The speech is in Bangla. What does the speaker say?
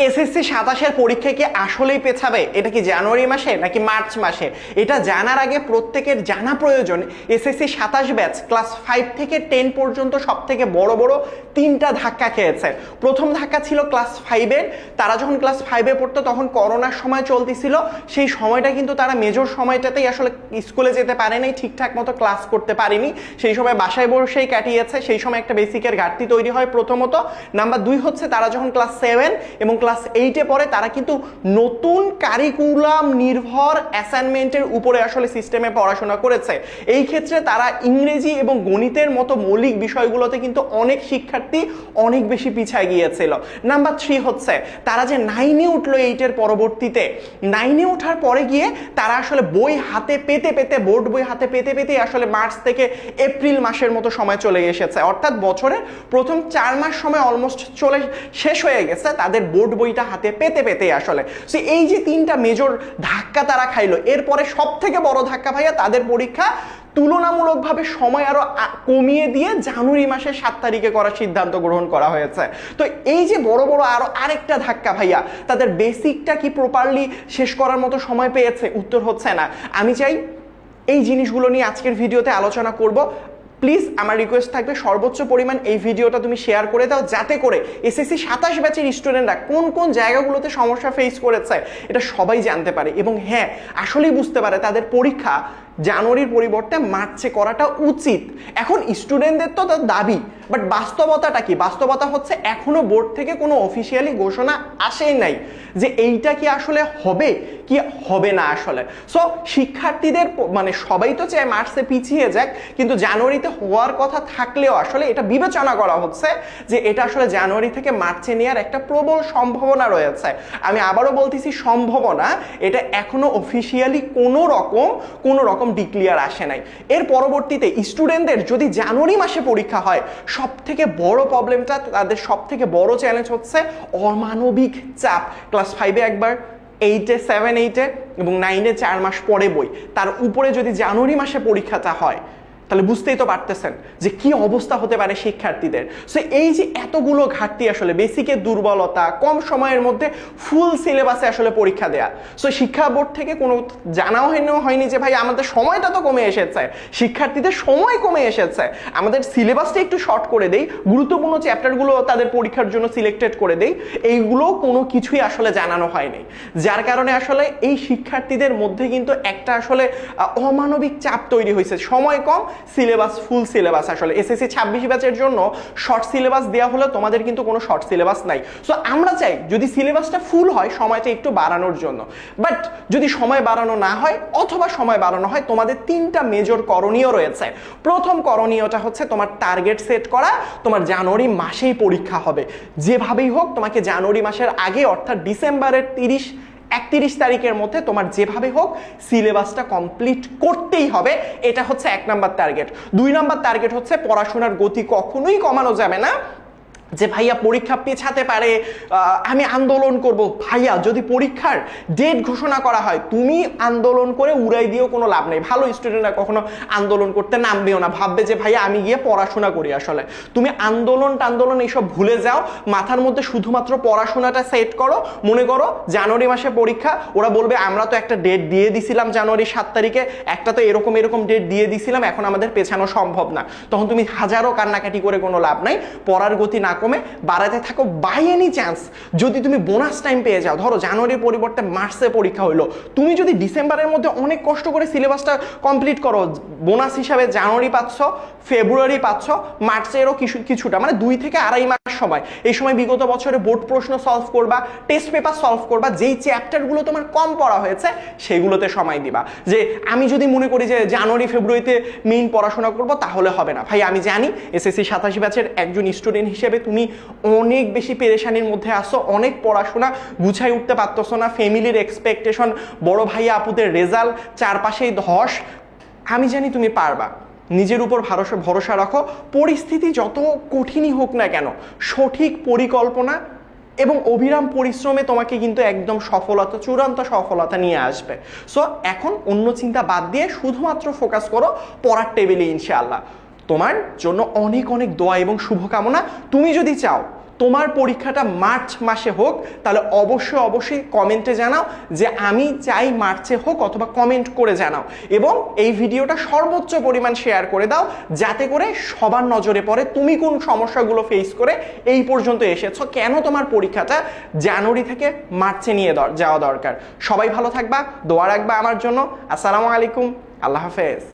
এসএসসি 27-এর পরীক্ষা কি আসলেই পেছাবে? এটা কি জানুয়ারি মাসে নাকি মার্চ মাসে? এটা জানার আগে প্রত্যেকের জানা প্রয়োজন এসএসসি 27 ব্যাচ ক্লাস 5 থেকে 10 পর্যন্ত সব থেকে বড় বড় তিনটা ধাক্কা খেয়েছে। প্রথম ধাক্কা ছিল ক্লাস 5-এর। তারা যখন ক্লাস 5-এ পড়তো তখন করোনার সময় চলতেছিল। সেই সময়টা কিন্তু তারা মেজর সময়টাতেই আসলে স্কুলে যেতে পারে নাই, ঠিকঠাক মতো ক্লাস করতে পারেনি। সেই সময় বাসায় বসেই কাটিয়েছে। সেই সময় একটা বেসিকের ঘাটতি তৈরি হয় প্রথমত। নাম্বার 2 হচ্ছে তারা যখন ক্লাস 7 এবং ক্লাস 8-এ পড়ে তারা কিন্তু নতুন কারিকুলাম নির্ভর অ্যাসাইনমেন্টের উপরে আসলে সিস্টেমে পড়াশোনা করেছে। এই ক্ষেত্রে তারা ইংরেজি এবং গণিতের মতো মৌলিক বিষয়গুলোতে কিন্তু অনেক শিক্ষার্থী অনেক বেশি পিছিয়ে গিয়েছিল। নাম্বার 3 হচ্ছে তারা যে 9-এ উঠলো 8-এর পরবর্তীতে, 9-এ ওঠার পরে গিয়ে তারা আসলে বই হাতে পেতে পেতে, বোর্ড বই হাতে পেতে পেতে আসলে মার্চ থেকে এপ্রিল মাসের মতো সময় চলে এসেছে। অর্থাৎ বছরের প্রথম 4 মাস সময় অলমোস্ট শেষ হয়ে গেছে তাদের বোর্ড বইটা হাতে পেতে পেতে আসলে। সো এই যে তিনটা মেজর ধাক্কা তারা খাইলো, এরপরে সব থেকে বড় ধাক্কা ভাইয়া তাদের পরীক্ষা তুলনামূলকভাবে সময় আরো কমিয়ে দিয়ে জানুয়ারি মাসের 7 তারিখে করার সিদ্ধান্ত গ্রহণ করা হয়েছে। তো এই যে বড় বড় আরো আরেকটা ধাক্কা ভাইয়া, তাদের বেসিকটা কি প্রপারলি শেষ করার মতো সময় পেয়েছে? উত্তর হচ্ছে না। আমি চাই এই জিনিসগুলো নিয়ে আজকের ভিডিওতে আলোচনা করব। প্লিজ আমার রিকোয়েস্ট থাকবে সর্বোচ্চ পরিমাণ এই ভিডিওটা তুমি শেয়ার করে দাও, যাতে করে এসএসসি 27 ব্যাচের স্টুডেন্টরা কোন কোন জায়গাগুলোতে সমস্যা ফেস করেছে এটা সবাই জানতে পারে এবং হ্যাঁ আসলেই বুঝতে পারে তাদের পরীক্ষা জানুয়ারির পরিবর্তে মার্চে করাটা উচিত। এখন স্টুডেন্টদের তো তার দাবি, বাট বাস্তবতাটা কি? বাস্তবতা হচ্ছে এখনো বোর্ড থেকে কোনো অফিসিয়ালি ঘোষণা আসেই নাই যে এইটা কি আসলে হবে কি হবে না আসলে। সো শিক্ষার্থীদের মানে সবাই তো চায় মার্চে পিছিয়ে যাক, কিন্তু জানুয়ারিতে হওয়ার কথা থাকলেও আসলে এটা বিবেচনা করা হচ্ছে যে এটা আসলে জানুয়ারি থেকে মার্চে নেওয়ার একটা প্রবল সম্ভাবনা রয়েছে। আমি আবারও বলতেছি সম্ভাবনা, এটা এখনো অফিসিয়ালি কোনো রকম ডিক্লিয়ার আসে নাই। এর পরবর্তীতে স্টুডেন্টদের যদি জানুয়ারি মাসে পরীক্ষা হয়, সব থেকে বড় প্রবলেমটা, তাদের সব থেকে বড় চ্যালেঞ্জ হচ্ছে অমানবিক চাপ। ক্লাস 5-এ একবার, 8-এ 7-8-এ এবং 9-এ 4 মাস পরে বই, তার উপরে যদি জানুয়ারি মাসে পরীক্ষাটা হয় তাহলে বুঝতেই তো পারতেছেন যে কি অবস্থা হতে পারে শিক্ষার্থীদের। সো এই যে এতগুলো ঘাটতি, আসলে বেসিকের দুর্বলতা, কম সময়ের মধ্যে ফুল সিলেবাসে আসলে পরীক্ষা দেয়া। সো শিক্ষা বোর্ড থেকে কোনো জানাও হয়নি যে ভাই আমাদের সময়টা তো কমে এসেছে, শিক্ষার্থীদের সময় কমে এসেছে, আমাদের সিলেবাসটা একটু শর্ট করে দেই, গুরুত্বপূর্ণ চ্যাপ্টারগুলো তাদের পরীক্ষার জন্য সিলেক্টেড করে দেই, এইগুলো কোনো কিছুই আসলে জানানো হয়নি। যার কারণে আসলে এই শিক্ষার্থীদের মধ্যে কিন্তু একটা আসলে অমানবিক চাপ তৈরি হয়েছে। সময় কম, সিলেবাস ফুল সিলেবাস। আসলে এসএসসি 26 ব্যাচের জন্য শর্ট সিলেবাস দেওয়া হলে তোমাদের কিন্তু কোনো শর্ট সিলেবাস নাই। সো আমরা চাই যদি সিলেবাসটা ফুল হয় সময়টা একটু বাড়ানোর জন্য, বাট যদি সময় বাড়ানো না হয় অথবা সময় বাড়ানো হয়, তোমাদের 3টা মেজর করণীয় রয়েছে। প্রথম করণীয়টা হচ্ছে তোমার টার্গেট সেট করা, তোমার জানুয়ারি মাসেই পরীক্ষা হবে, যেভাবেই হোক তোমাকে জানুয়ারি মাসের আগে অর্থাৎ ডিসেম্বরের 31 তারিখের মধ্যে তোমার যেভাবে হোক সিলেবাসটা কমপ্লিট করতেই হবে। এটা হচ্ছে 1 নাম্বার টার্গেট। 2 নাম্বার টার্গেট হচ্ছে পড়াশোনার গতি কখনোই কমানো যাবে না যে ভাইয়া পরীক্ষা পেছাতে পারে, আমি আন্দোলন করব। ভাইয়া যদি পরীক্ষার ডেট ঘোষণা করা হয়, তুমি আন্দোলন করে উড়াই দিয়েও কোনো লাভ নেই। ভালো স্টুডেন্টরা কখনো আন্দোলন করতে নামবেও না, ভাববে যে ভাইয়া আমি গিয়ে পড়াশোনা করি। আসলে তুমি আন্দোলন এইসব ভুলে যাও, মাথার মধ্যে শুধুমাত্র পড়াশোনাটা সেট করো। মনে করো জানুয়ারি মাসে পরীক্ষা, ওরা বলবে আমরা তো একটা ডেট দিয়ে দিছিলাম জানুয়ারি 7 তারিখে, একটা তো এরকম ডেট দিয়ে দিছিলাম, এখন আমাদের পেছানো সম্ভব না। তখন তুমি হাজারো কান্নাকাটি করে কোনো লাভ নাই, পড়ার গতি না কমে বাড়াতে থাকো। বাই এনি চান্স যদি তুমি বোনাস টাইম পেয়ে যাও, ধরো জানুয়ারির পরিবর্তে মার্চে পরীক্ষা হইলো, তুমি যদি ডিসেম্বরের মধ্যে অনেক কষ্ট করে সিলেবাসটা কমপ্লিট করো, বোনাস হিসাবে জানুয়ারি পাচ্ছ, ফেব্রুয়ারি পাচ্ছ, মার্চেরও কিছুটা, মানে 2 থেকে 2.5 মাস সময়। এই সময় বিগত বছরে বোর্ড প্রশ্ন সলভ করবা, টেস্ট পেপার সলভ করবা, যেই চ্যাপ্টারগুলো তোমার কম পড়া হয়েছে সেগুলোতে সময় দিবা। যে আমি যদি মনে করি যে জানুয়ারি ফেব্রুয়ারিতে মেইন পড়াশোনা করব, তাহলে হবে না। ভাই আমি জানি এসএসসি 27 ব্যাচের একজন স্টুডেন্ট হিসেবে তুমি অনেক বেশি পেরেশানির মধ্যে আসো, অনেক পড়াশোনা গুছাই উঠতে পারতেছো না, ফ্যামিলির এক্সপেকটেশন, বড় ভাইয়া আপুদের রেজাল্ট, চারপাশেই ধস। আমি জানি তুমি পারবা, নিজের উপর ভরসা রাখো। পরিস্থিতি যত কঠিনই হোক না কেন, সঠিক পরিকল্পনা এবং অবিরাম পরিশ্রমে তোমাকে কিন্তু একদম সফলতা, চূড়ান্ত সফলতা নিয়ে আসবে। সো এখন অন্য চিন্তা বাদ দিয়ে শুধুমাত্র ফোকাস করো পড়ার টেবিলে। ইনশাআল্লাহ তোমার জন্য অনেক দোয়া এবং শুভকামনা। তুমি যদি চাও তোমার পরীক্ষাটা মার্চ মাসে হোক, তাহলে অবশ্যই অবশ্যই কমেন্টে জানাও যে আমি চাই মার্চে হোক, অথবা কমেন্ট করে জানাও। এবং এই ভিডিওটা সর্বোচ্চ পরিমাণ শেয়ার করে দাও, যাতে করে সবার নজরে পড়ে তুমি কোন সমস্যাগুলো ফেস করে এই পর্যন্ত এসেছো, কেন তোমার পরীক্ষাটা জানুয়ারি থেকে মার্চে নিয়ে যাওয়া দরকার। সবাই ভালো থাকবা, দোয়া রাখবা আমার জন্য। আসসালামু আলাইকুম, আল্লাহ হাফেজ।